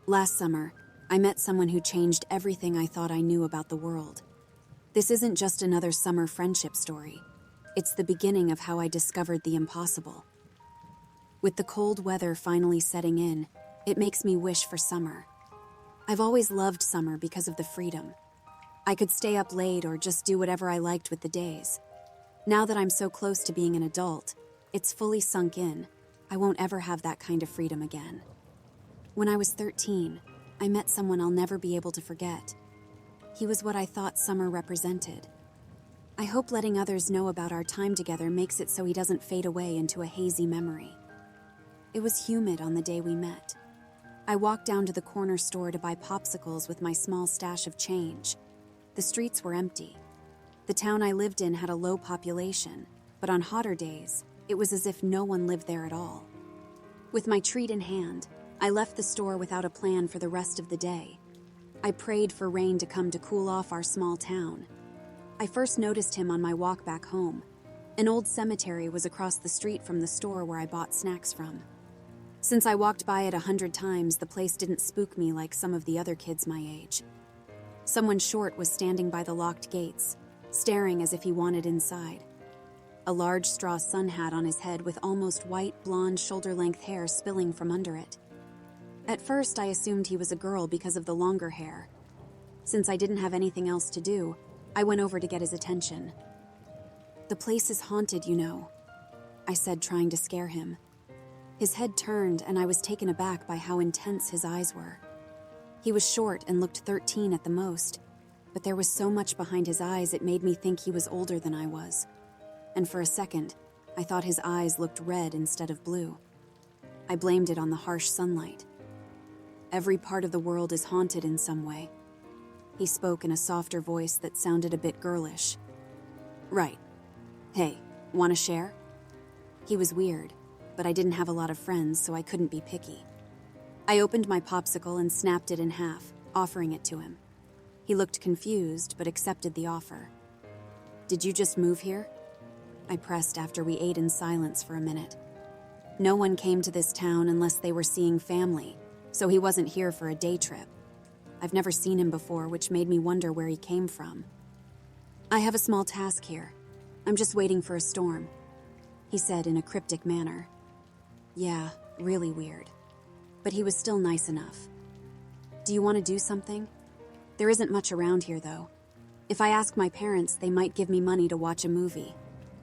Last summer, I met someone who changed everything I thought I knew about the world. This isn't just another summer friendship story. It's the beginning of how I discovered the impossible. With the cold weather finally setting in, it makes me wish for summer. I've always loved summer because of the freedom. I could stay up late or just do whatever I liked with the days. Now that I'm so close to being an adult, it's fully sunk in. I won't ever have that kind of freedom again. When I was 13, I met someone I'll never be able to forget. He was what I thought summer represented. I hope letting others know about our time together makes it so he doesn't fade away into a hazy memory. It was humid on the day we met. I walked down to the corner store to buy popsicles with my small stash of change. The streets were empty. The town I lived in had a low population, but on hotter days, it was as if no one lived there at all. With my treat in hand, I left the store without a plan for the rest of the day. I prayed for rain to come to cool off our small town. I first noticed him on my walk back home. An old cemetery was across the street from the store where I bought snacks from. Since I walked by it 100 times, the place didn't spook me like some of the other kids my age. Someone short was standing by the locked gates, staring as if he wanted inside. A large straw sun hat on his head with almost white, blonde, shoulder-length hair spilling from under it. At first, I assumed he was a girl because of the longer hair. Since I didn't have anything else to do, I went over to get his attention. "The place is haunted, you know," I said, trying to scare him. His head turned, and I was taken aback by how intense his eyes were. He was short and looked 13 at the most, but there was so much behind his eyes it made me think he was older than I was. And for a second, I thought his eyes looked red instead of blue. I blamed it on the harsh sunlight. "Every part of the world is haunted in some way." He spoke in a softer voice that sounded a bit girlish. "Right. Hey, wanna share?" He was weird, but I didn't have a lot of friends, so I couldn't be picky. I opened my popsicle and snapped it in half, offering it to him. He looked confused, but accepted the offer. "Did you just move here?" I pressed after we ate in silence for a minute. No one came to this town unless they were seeing family, so he wasn't here for a day trip. I've never seen him before, which made me wonder where he came from. "I have a small task here. I'm just waiting for a storm," he said in a cryptic manner. Yeah, really weird. But he was still nice enough. "Do you want to do something? There isn't much around here, though. If I ask my parents, they might give me money to watch a movie.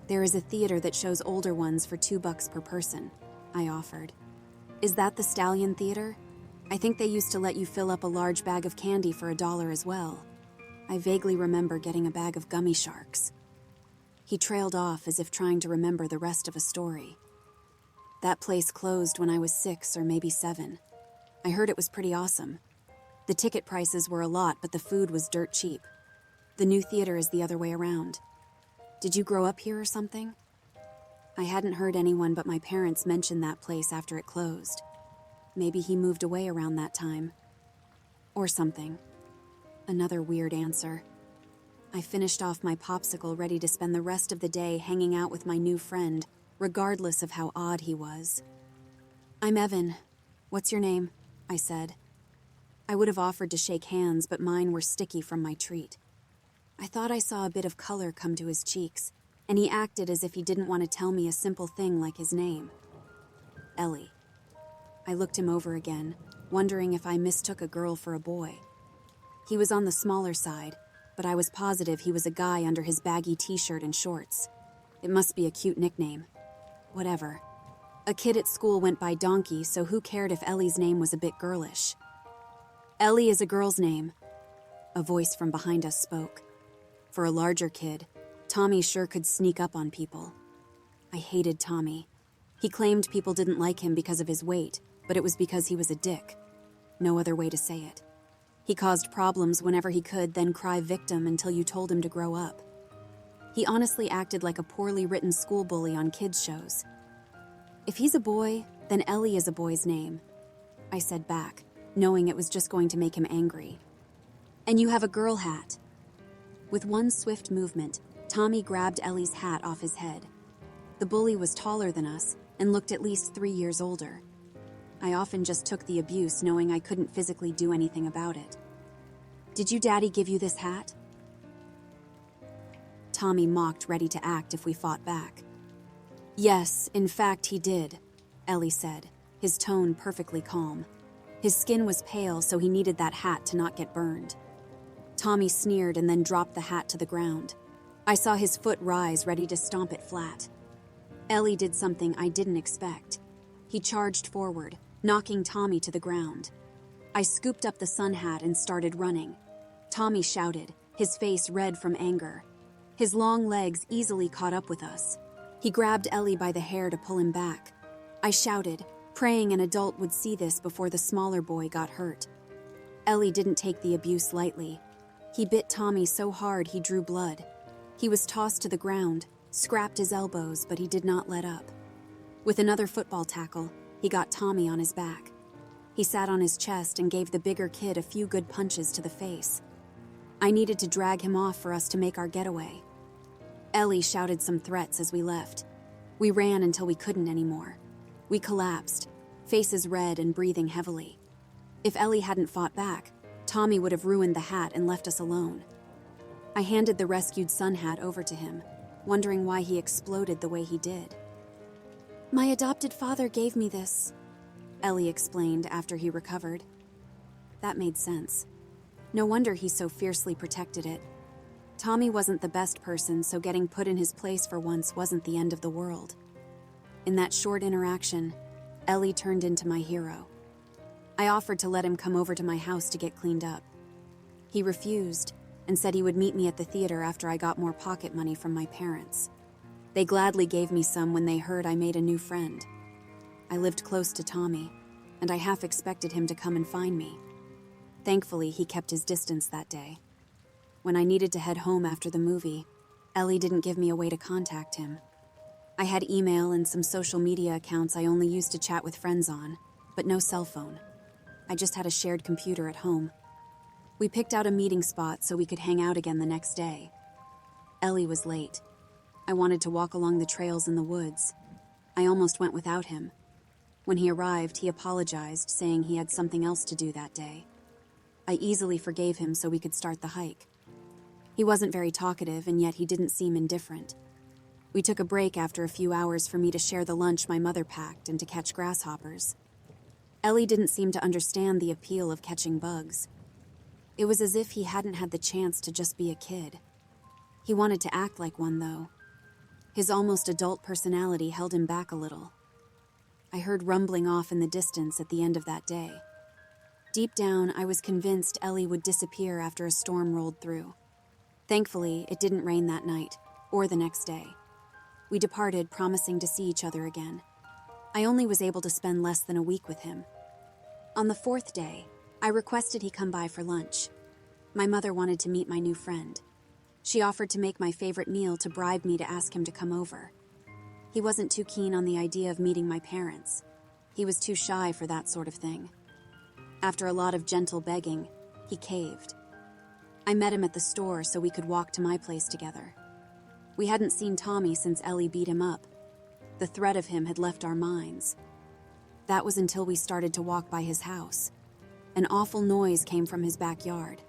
There is a theater that shows older ones for $2 per person," I offered. "Is that the Stallion Theater? I think they used to let you fill up a large bag of candy for $1 as well. I vaguely remember getting a bag of gummy sharks." He trailed off as if trying to remember the rest of a story. "That place closed when I was 6 or maybe 7. I heard it was pretty awesome. The ticket prices were a lot, but the food was dirt cheap. The new theater is the other way around. Did you grow up here or something?" I hadn't heard anyone but my parents mention that place after it closed. Maybe he moved away around that time. Or something. Another weird answer. I finished off my popsicle, ready to spend the rest of the day hanging out with my new friend, regardless of how odd he was. "I'm Evan. What's your name?" I said. I would have offered to shake hands, but mine were sticky from my treat. I thought I saw a bit of color come to his cheeks, and he acted as if he didn't want to tell me a simple thing like his name. "Ellie." I looked him over again, wondering if I mistook a girl for a boy. He was on the smaller side, but I was positive he was a guy under his baggy t-shirt and shorts. It must be a cute nickname. Whatever. A kid at school went by Donkey, so who cared if Ellie's name was a bit girlish? "Ellie is a girl's name," a voice from behind us spoke. For a larger kid, Tommy sure could sneak up on people. I hated Tommy. He claimed people didn't like him because of his weight, but it was because he was a dick. No other way to say it. He caused problems whenever he could, then cry victim until you told him to grow up. He honestly acted like a poorly written school bully on kids' shows. "If he's a boy, then Ellie is a boy's name," I said back, knowing it was just going to make him angry. "And you have a girl hat." With one swift movement, Tommy grabbed Ellie's hat off his head. The bully was taller than us and looked at least 3 years older. I often just took the abuse knowing I couldn't physically do anything about it. Did you Daddy give you this hat? Tommy mocked, ready to act if we fought back. Yes, in fact he did, Ellie said, his tone perfectly calm. His skin was pale, so he needed that hat to not get burned. Tommy sneered and then dropped the hat to the ground. I saw his foot rise, ready to stomp it flat. Ellie did something I didn't expect. He charged forward, knocking Tommy to the ground. I scooped up the sun hat and started running. Tommy shouted, his face red from anger. His long legs easily caught up with us. He grabbed Ellie by the hair to pull him back. I shouted, praying an adult would see this before the smaller boy got hurt. Ellie didn't take the abuse lightly. He bit Tommy so hard he drew blood. He was tossed to the ground, scrapped his elbows, but he did not let up. With another football tackle, he got Tommy on his back. He sat on his chest and gave the bigger kid a few good punches to the face. I needed to drag him off for us to make our getaway. Ellie shouted some threats as we left. We ran until we couldn't anymore. We collapsed, faces red and breathing heavily. If Ellie hadn't fought back, Tommy would have ruined the hat and left us alone. I handed the rescued sun hat over to him, wondering why he exploded the way he did. My adopted father gave me this, Ellie explained after he recovered. That made sense. No wonder he so fiercely protected it. Tommy wasn't the best person, so getting put in his place for once wasn't the end of the world. In that short interaction, Ellie turned into my hero. I offered to let him come over to my house to get cleaned up. He refused and said he would meet me at the theater after I got more pocket money from my parents. They gladly gave me some when they heard I made a new friend. I lived close to Tommy, and I half expected him to come and find me. Thankfully, he kept his distance that day. When I needed to head home after the movie, Ellie didn't give me a way to contact him. I had email and some social media accounts I only used to chat with friends on, but no cell phone. I just had a shared computer at home. We picked out a meeting spot so we could hang out again the next day. Ellie was late. I wanted to walk along the trails in the woods. I almost went without him. When he arrived, he apologized, saying he had something else to do that day. I easily forgave him so we could start the hike. He wasn't very talkative, and yet he didn't seem indifferent. We took a break after a few hours for me to share the lunch my mother packed and to catch grasshoppers. Ellie didn't seem to understand the appeal of catching bugs. It was as if he hadn't had the chance to just be a kid. He wanted to act like one, though. His almost adult personality held him back a little. I heard rumbling off in the distance at the end of that day. Deep down, I was convinced Ellie would disappear after a storm rolled through. Thankfully, it didn't rain that night, or the next day. We departed, promising to see each other again. I only was able to spend less than a week with him. On the fourth day, I requested he come by for lunch. My mother wanted to meet my new friend. She offered to make my favorite meal to bribe me to ask him to come over. He wasn't too keen on the idea of meeting my parents. He was too shy for that sort of thing. After a lot of gentle begging, he caved. I met him at the store so we could walk to my place together. We hadn't seen Tommy since Ellie beat him up. The threat of him had left our minds. That was until we started to walk by his house. An awful noise came from his backyard.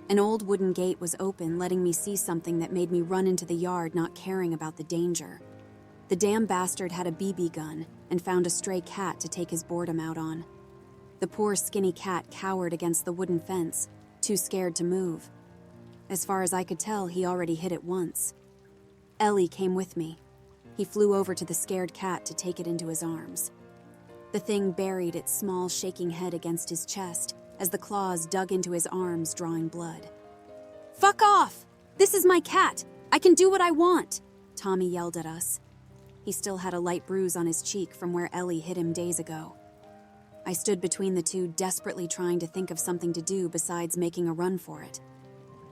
An old wooden gate was open, letting me see something that made me run into the yard, not caring about the danger. The damn bastard had a BB gun and found a stray cat to take his boredom out on. The poor skinny cat cowered against the wooden fence, too scared to move. As far as I could tell, he already hit it once. Ellie came with me. He flew over to the scared cat to take it into his arms. The thing buried its small, shaking head against his chest as the claws dug into his arms, drawing blood. "Fuck off! This is my cat! I can do what I want!" Tommy yelled at us. He still had a light bruise on his cheek from where Ellie hit him days ago. I stood between the two, desperately trying to think of something to do besides making a run for it.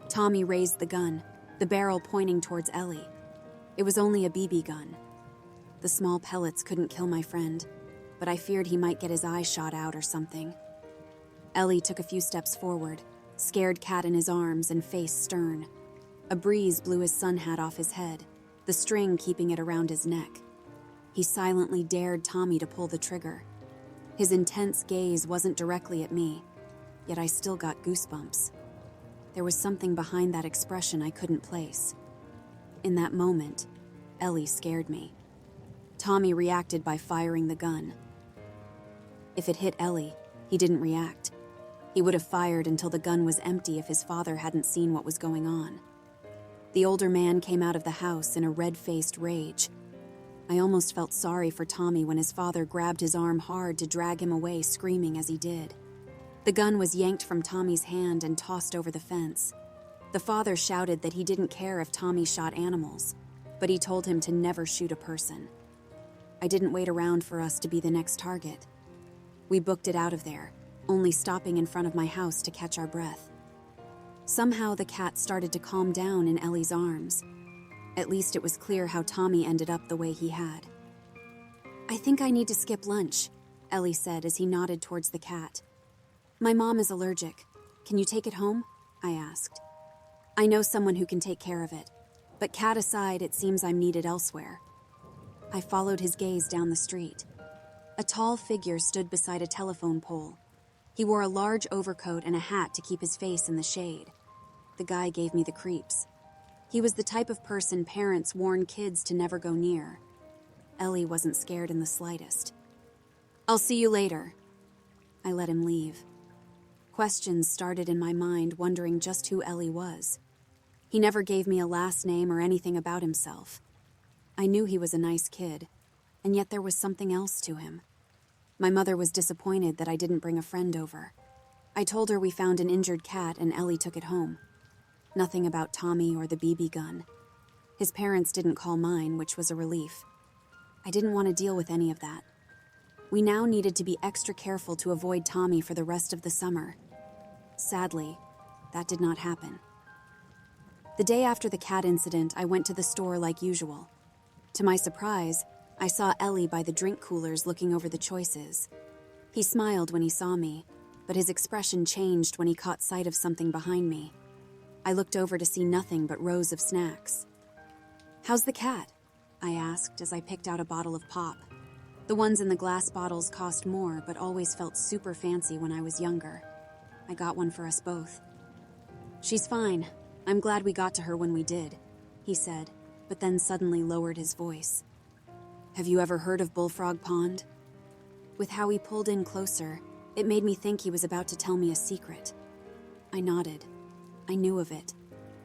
Tommy raised the gun, the barrel pointing towards Ellie. It was only a BB gun. The small pellets couldn't kill my friend, but I feared he might get his eye shot out or something. Ellie took a few steps forward, scared cat in his arms and face stern. A breeze blew his sun hat off his head, the string keeping it around his neck. He silently dared Tommy to pull the trigger. His intense gaze wasn't directly at me, yet I still got goosebumps. There was something behind that expression I couldn't place. In that moment, Ellie scared me. Tommy reacted by firing the gun. If it hit Ellie, he didn't react. He would have fired until the gun was empty if his father hadn't seen what was going on. The older man came out of the house in a red-faced rage. I almost felt sorry for Tommy when his father grabbed his arm hard to drag him away, screaming as he did. The gun was yanked from Tommy's hand and tossed over the fence. The father shouted that he didn't care if Tommy shot animals, but he told him to never shoot a person. I didn't wait around for us to be the next target. We booked it out of there, only stopping in front of my house to catch our breath. Somehow the cat started to calm down in Ellie's arms. At least it was clear how Tommy ended up the way he had. "I think I need to skip lunch," Ellie said as he nodded towards the cat. "My mom is allergic. Can you take it home?" I asked. "I know someone who can take care of it, but cat aside, it seems I'm needed elsewhere." I followed his gaze down the street. A tall figure stood beside a telephone pole. He wore a large overcoat and a hat to keep his face in the shade. The guy gave me the creeps. He was the type of person parents warn kids to never go near. Ellie wasn't scared in the slightest. "I'll see you later." I let him leave. Questions started in my mind, wondering just who Ellie was. He never gave me a last name or anything about himself. I knew he was a nice kid, and yet there was something else to him. My mother was disappointed that I didn't bring a friend over. I told her we found an injured cat and Ellie took it home. Nothing about Tommy or the BB gun. His parents didn't call mine, which was a relief. I didn't want to deal with any of that. We now needed to be extra careful to avoid Tommy for the rest of the summer. Sadly, that did not happen. The day after the cat incident, I went to the store like usual. To my surprise, I saw Ellie by the drink coolers looking over the choices. He smiled when he saw me, but his expression changed when he caught sight of something behind me. I looked over to see nothing but rows of snacks. "How's the cat?" I asked as I picked out a bottle of pop. The ones in the glass bottles cost more, but always felt super fancy when I was younger. I got one for us both. "She's fine. I'm glad we got to her when we did," he said, but then suddenly lowered his voice. "Have you ever heard of Bullfrog Pond?" With how he pulled in closer, it made me think he was about to tell me a secret. I nodded. I knew of it.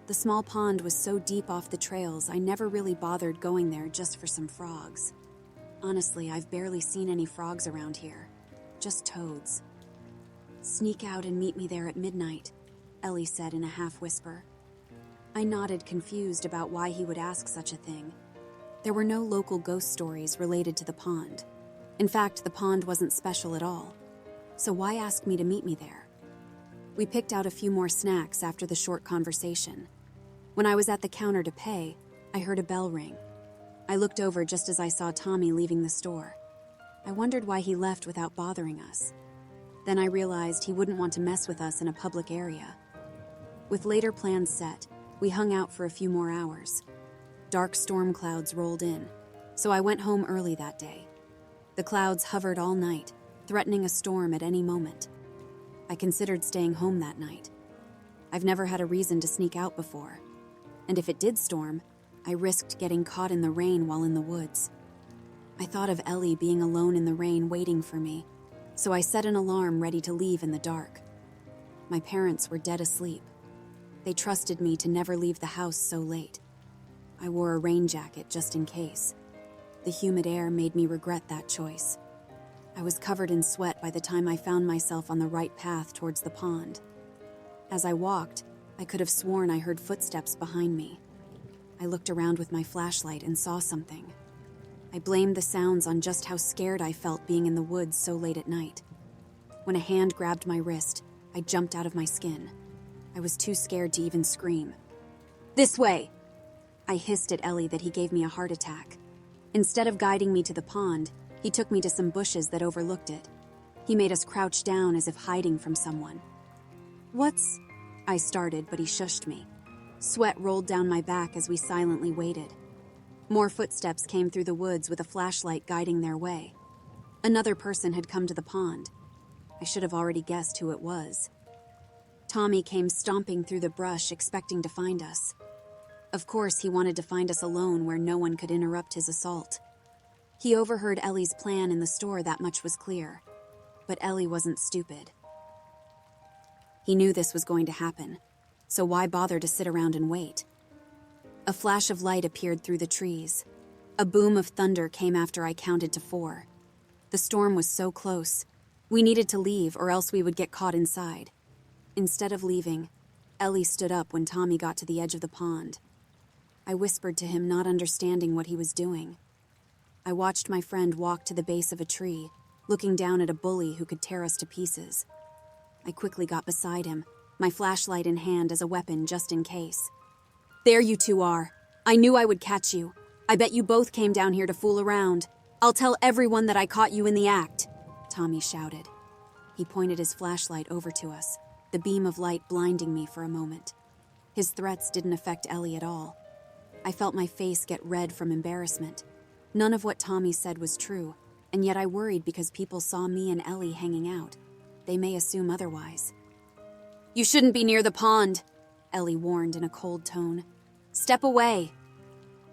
The small pond was so deep off the trails, I never really bothered going there just for some frogs. Honestly, I've barely seen any frogs around here. Just toads. "Sneak out and meet me there at midnight," Ellie said in a half-whisper. I nodded, confused about why he would ask such a thing. There were no local ghost stories related to the pond. In fact, the pond wasn't special at all. So why ask me to meet me there? We picked out a few more snacks after the short conversation. When I was at the counter to pay, I heard a bell ring. I looked over just as I saw Tommy leaving the store. I wondered why he left without bothering us. Then I realized he wouldn't want to mess with us in a public area. With later plans set, we hung out for a few more hours. Dark storm clouds rolled in, so I went home early that day. The clouds hovered all night, threatening a storm at any moment. I considered staying home that night. I've never had a reason to sneak out before, and if it did storm, I risked getting caught in the rain while in the woods. I thought of Ellie being alone in the rain waiting for me, so I set an alarm ready to leave in the dark. My parents were dead asleep. They trusted me to never leave the house so late. I wore a rain jacket just in case. The humid air made me regret that choice. I was covered in sweat by the time I found myself on the right path towards the pond. As I walked, I could have sworn I heard footsteps behind me. I looked around with my flashlight and saw something. I blamed the sounds on just how scared I felt being in the woods so late at night. When a hand grabbed my wrist, I jumped out of my skin. I was too scared to even scream. "This way!" I hissed at Ellie that he gave me a heart attack. Instead of guiding me to the pond, he took me to some bushes that overlooked it. He made us crouch down as if hiding from someone. "What's—" I started, but he shushed me. Sweat rolled down my back as we silently waited. More footsteps came through the woods with a flashlight guiding their way. Another person had come to the pond. I should have already guessed who it was. Tommy came stomping through the brush, expecting to find us. Of course, he wanted to find us alone where no one could interrupt his assault. He overheard Ellie's plan in the store, that much was clear. But Ellie wasn't stupid. He knew this was going to happen, so why bother to sit around and wait? A flash of light appeared through the trees. A boom of thunder came after I counted to 4. The storm was so close. We needed to leave or else we would get caught inside. Instead of leaving, Ellie stood up when Tommy got to the edge of the pond. I whispered to him, not understanding what he was doing. I watched my friend walk to the base of a tree, looking down at a bully who could tear us to pieces. I quickly got beside him, my flashlight in hand as a weapon just in case. "There you two are. I knew I would catch you. I bet you both came down here to fool around. I'll tell everyone that I caught you in the act," Tommy shouted. He pointed his flashlight over to us, the beam of light blinding me for a moment. His threats didn't affect Ellie at all. I felt my face get red from embarrassment. None of what Tommy said was true, and yet I worried because people saw me and Ellie hanging out. They may assume otherwise. "You shouldn't be near the pond," Ellie warned in a cold tone. "Step away."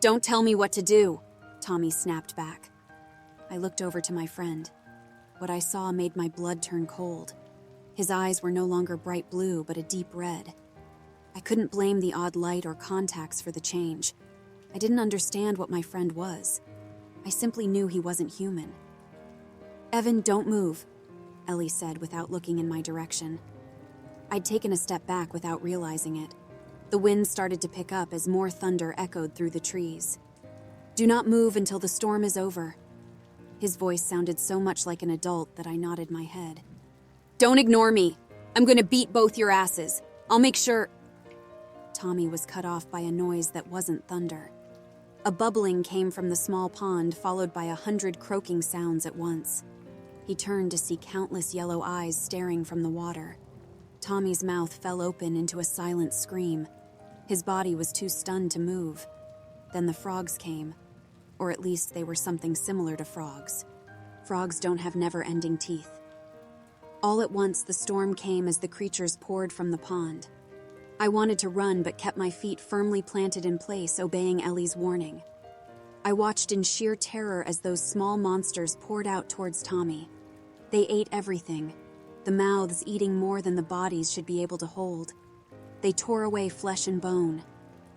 "Don't tell me what to do," Tommy snapped back. I looked over to my friend. What I saw made my blood turn cold. His eyes were no longer bright blue, but a deep red. I couldn't blame the odd light or contacts for the change. I didn't understand what my friend was. I simply knew he wasn't human. "Evan, don't move," Ellie said without looking in my direction. I'd taken a step back without realizing it. The wind started to pick up as more thunder echoed through the trees. "Do not move until the storm is over." His voice sounded so much like an adult that I nodded my head. "Don't ignore me. I'm going to beat both your asses. I'll make sure—" Tommy was cut off by a noise that wasn't thunder. A bubbling came from the small pond, followed by 100 croaking sounds at once. He turned to see countless yellow eyes staring from the water. Tommy's mouth fell open into a silent scream. His body was too stunned to move. Then the frogs came, or at least they were something similar to frogs. Frogs don't have never-ending teeth. All at once, the storm came as the creatures poured from the pond. I wanted to run but kept my feet firmly planted in place, obeying Ellie's warning. I watched in sheer terror as those small monsters poured out towards Tommy. They ate everything, the mouths eating more than the bodies should be able to hold. They tore away flesh and bone.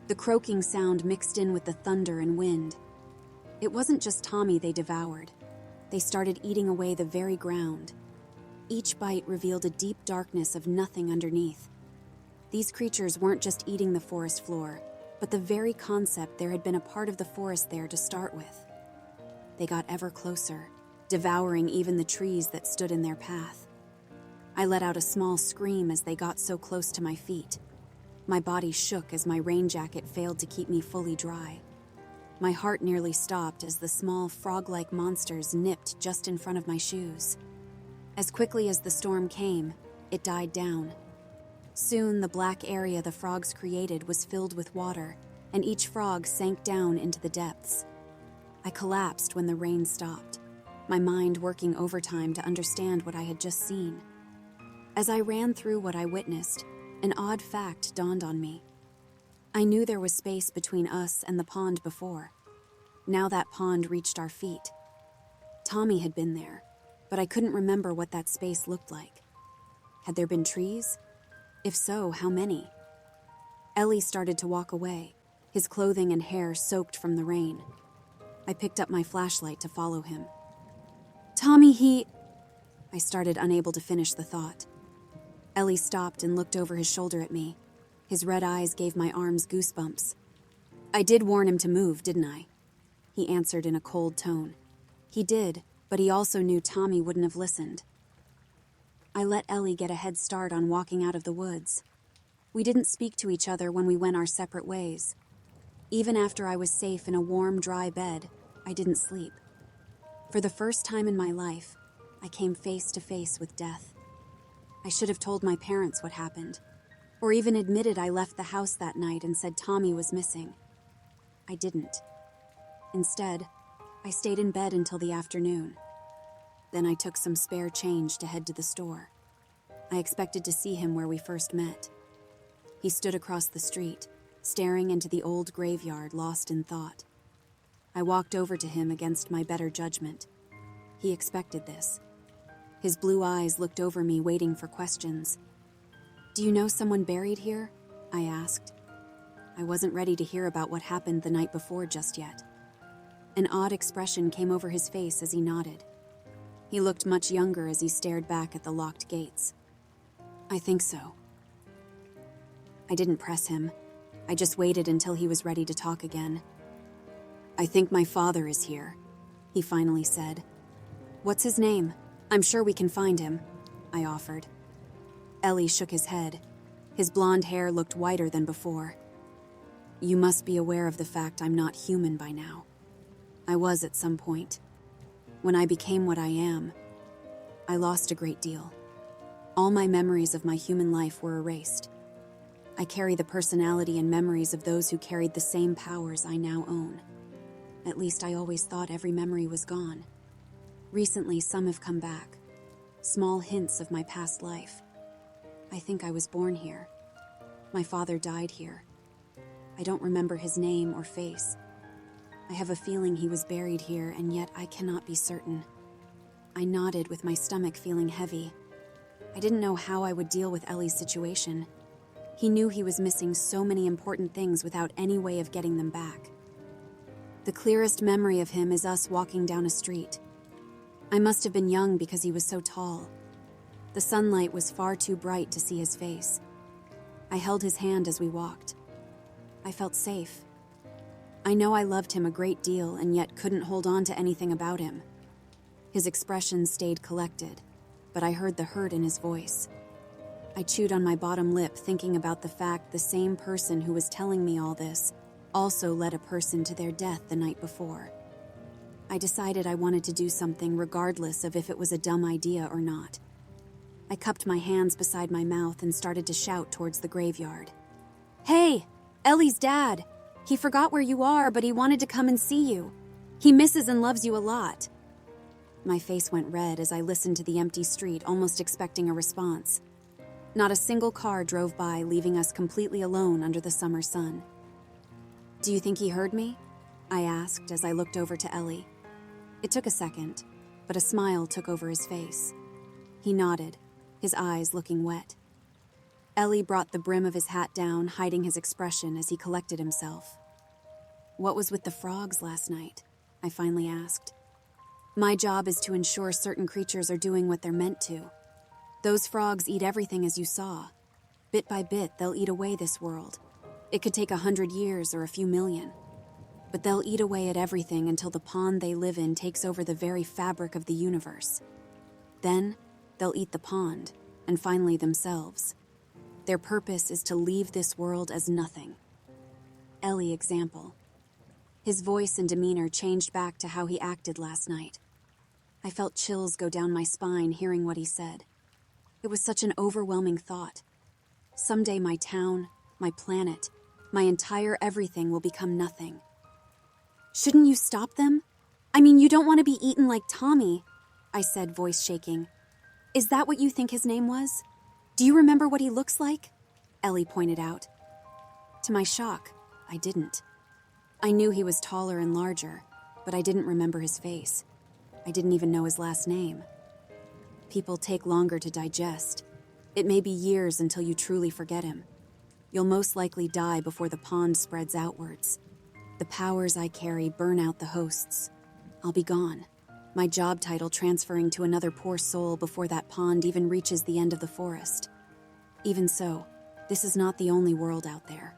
The croaking sound mixed in with the thunder and wind. It wasn't just Tommy they devoured. They started eating away the very ground. Each bite revealed a deep darkness of nothing underneath. These creatures weren't just eating the forest floor, but the very concept there had been a part of the forest there to start with. They got ever closer, devouring even the trees that stood in their path. I let out a small scream as they got so close to my feet. My body shook as my rain jacket failed to keep me fully dry. My heart nearly stopped as the small frog-like monsters nipped just in front of my shoes. As quickly as the storm came, it died down. Soon, the black area the frogs created was filled with water, and each frog sank down into the depths. I collapsed when the rain stopped, my mind working overtime to understand what I had just seen. As I ran through what I witnessed, an odd fact dawned on me. I knew there was space between us and the pond before. Now that pond reached our feet. Tommy had been there, but I couldn't remember what that space looked like. Had there been trees? If so, how many? Ellie started to walk away, his clothing and hair soaked from the rain. I picked up my flashlight to follow him. "Tommy, I started, unable to finish the thought. Ellie stopped and looked over his shoulder at me. His red eyes gave my arms goosebumps. "I did warn him to move, didn't I?" He answered in a cold tone. He did, but he also knew Tommy wouldn't have listened. I let Ellie get a head start on walking out of the woods. We didn't speak to each other when we went our separate ways. Even after I was safe in a warm, dry bed, I didn't sleep. For the first time in my life, I came face to face with death. I should have told my parents what happened, or even admitted I left the house that night and said Tommy was missing. I didn't. Instead, I stayed in bed until the afternoon. Then I took some spare change to head to the store. I expected to see him where we first met. He stood across the street, staring into the old graveyard, lost in thought. I walked over to him against my better judgment. He expected this. His blue eyes looked over me, waiting for questions. "Do you know someone buried here?" I asked. I wasn't ready to hear about what happened the night before just yet. An odd expression came over his face as he nodded. He looked much younger as he stared back at the locked gates. "I think so." I didn't press him. I just waited until he was ready to talk again. "I think my father is here," he finally said. "What's his name? I'm sure we can find him," I offered. Ellie shook his head. His blonde hair looked whiter than before. "You must be aware of the fact I'm not human by now. I was at some point. When I became what I am, I lost a great deal. All my memories of my human life were erased. I carry the personality and memories of those who carried the same powers I now own. At least I always thought every memory was gone. Recently, some have come back. Small hints of my past life. I think I was born here. My father died here. I don't remember his name or face. I have a feeling he was buried here, and yet I cannot be certain." I nodded with my stomach feeling heavy. I didn't know how I would deal with Ellie's situation. He knew he was missing so many important things without any way of getting them back. The clearest memory of him is us walking down a street. I must have been young because he was so tall. The sunlight was far too bright to see his face. I held his hand as we walked. I felt safe. I know I loved him a great deal and yet couldn't hold on to anything about him. His expression stayed collected, but I heard the hurt in his voice. I chewed on my bottom lip, thinking about the fact the same person who was telling me all this also led a person to their death the night before. I decided I wanted to do something regardless of if it was a dumb idea or not. I cupped my hands beside my mouth and started to shout towards the graveyard. "Hey, Ellie's dad! He forgot where you are, but he wanted to come and see you. He misses and loves you a lot." My face went red as I listened to the empty street, almost expecting a response. Not a single car drove by, leaving us completely alone under the summer sun. "Do you think he heard me?" I asked as I looked over to Ellie. It took a second, but a smile took over his face. He nodded, his eyes looking wet. Ellie brought the brim of his hat down, hiding his expression as he collected himself. "What was with the frogs last night?" I finally asked. "My job is to ensure certain creatures are doing what they're meant to. Those frogs eat everything as you saw. Bit by bit, they'll eat away this world. It could take 100 years or a few million. But they'll eat away at everything until the pond they live in takes over the very fabric of the universe. Then, they'll eat the pond, and finally themselves. Their purpose is to leave this world as nothing." Ellie example. His voice and demeanor changed back to how he acted last night. I felt chills go down my spine hearing what he said. It was such an overwhelming thought. Someday my town, my planet, my entire everything will become nothing. "Shouldn't you stop them? I mean, you don't want to be eaten like Tommy," I said, voice shaking. "Is that what you think his name was? Do you remember what he looks like?" Ellie pointed out. To my shock, I didn't. I knew he was taller and larger, but I didn't remember his face. I didn't even know his last name. People take longer to digest. It may be years until you truly forget him. You'll most likely die before the pond spreads outwards. The powers I carry burn out the hosts. I'll be gone. My job title transferring to another poor soul before that pond even reaches the end of the forest. Even so, this is not the only world out there.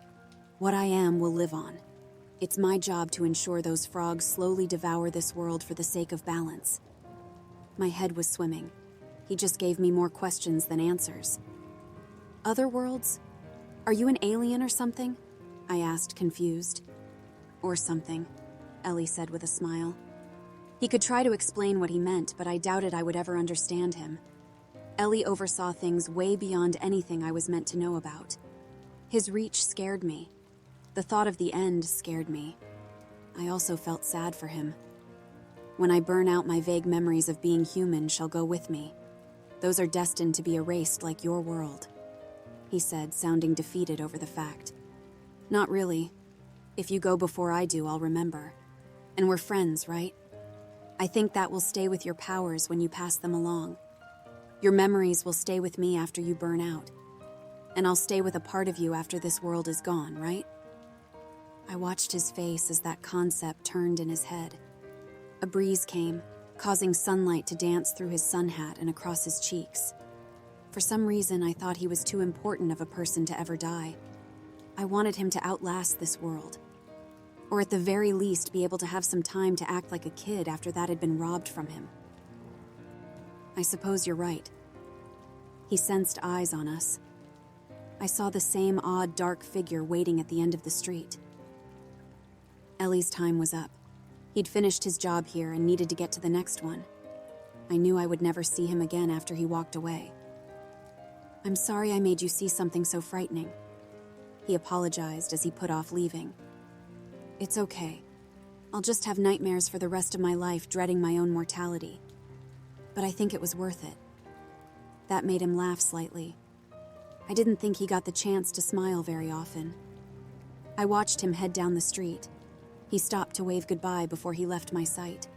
What I am will live on. It's my job to ensure those frogs slowly devour this world for the sake of balance. My head was swimming. He just gave me more questions than answers. "Other worlds? Are you an alien or something?" I asked, confused. "Or something," Ellie said with a smile. He could try to explain what he meant, but I doubted I would ever understand him. Ellie oversaw things way beyond anything I was meant to know about. His reach scared me. The thought of the end scared me. I also felt sad for him. When I burn out, my vague memories of being human shall go with me. Those are destined to be erased like your world," he said, sounding defeated over the fact. "Not really. If you go before I do, I'll remember. And we're friends, right? I think that will stay with your powers when you pass them along. Your memories will stay with me after you burn out. And I'll stay with a part of you after this world is gone, right?" I watched his face as that concept turned in his head. A breeze came, causing sunlight to dance through his sun hat and across his cheeks. For some reason, I thought he was too important of a person to ever die. I wanted him to outlast this world. Or at the very least, be able to have some time to act like a kid after that had been robbed from him. "I suppose you're right." He sensed eyes on us. I saw the same odd, dark figure waiting at the end of the street. Ellie's time was up. He'd finished his job here and needed to get to the next one. I knew I would never see him again after he walked away. "I'm sorry I made you see something so frightening." He apologized as he put off leaving. "It's okay. I'll just have nightmares for the rest of my life dreading my own mortality. But I think it was worth it." That made him laugh slightly. I didn't think he got the chance to smile very often. I watched him head down the street. He stopped to wave goodbye before he left my sight.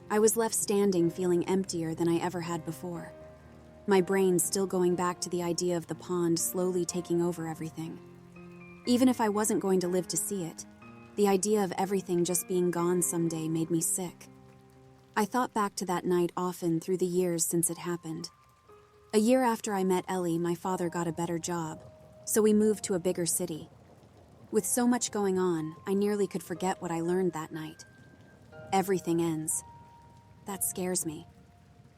I was left standing feeling emptier than I ever had before. My brain still going back to the idea of the pond slowly taking over everything. Even if I wasn't going to live to see it, the idea of everything just being gone someday made me sick. I thought back to that night often through the years since it happened. A year after I met Ellie, my father got a better job, so we moved to a bigger city. With so much going on, I nearly could forget what I learned that night. Everything ends. That scares me.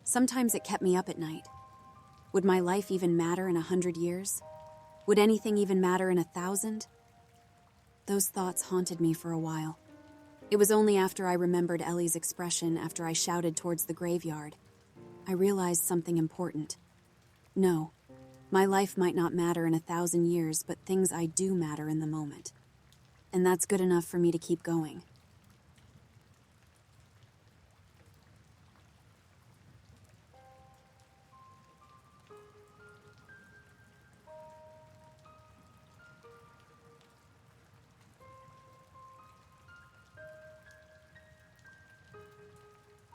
Sometimes it kept me up at night. Would my life even matter in 100 years? Would anything even matter in 1,000? Those thoughts haunted me for a while. It was only after I remembered Ellie's expression after I shouted towards the graveyard, I realized something important. No, my life might not matter in 1,000 years, but things I do matter in the moment. And that's good enough for me to keep going.